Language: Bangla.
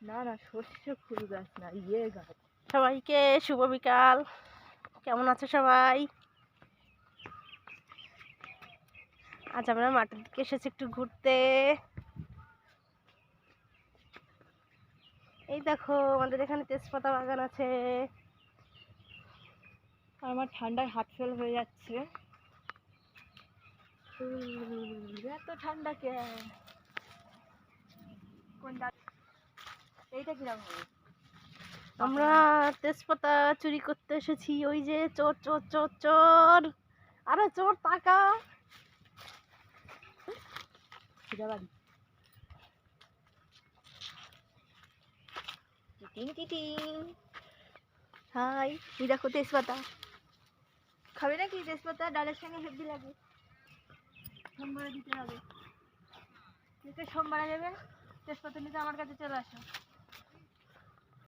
না না সর্ষে ফুল গাছ না, ইয়ে গাছ। সবাইকে শুভ বিকাল। কেমন আছো সবাই? আজ আমরা মাঠের দিকে এসেছি একটু ঘুরতে। এই দেখো আমাদের এখানে তেজপাতা বাগান আছে। আমার ঠান্ডায় হাত ফেল হয়ে যাচ্ছে। এত ঠান্ডা কে? এইটা কিরকম হবে? আমরা তেজপাতা চুরি করতে এসেছি। ওই যে চোর চোর চোর চোর, আরে চোর টাকা। বাড়ি টিটিং টিটিং। হাই, এই দেখো তেজপাতা। খাবে নাকি তেজপাতা? ডালের সঙ্গে হেব্বি লাগে। সোমবারে দিতে হবে। সোমবারে দেবে তেজপাতা নিতে আমার কাছে চলে আসো।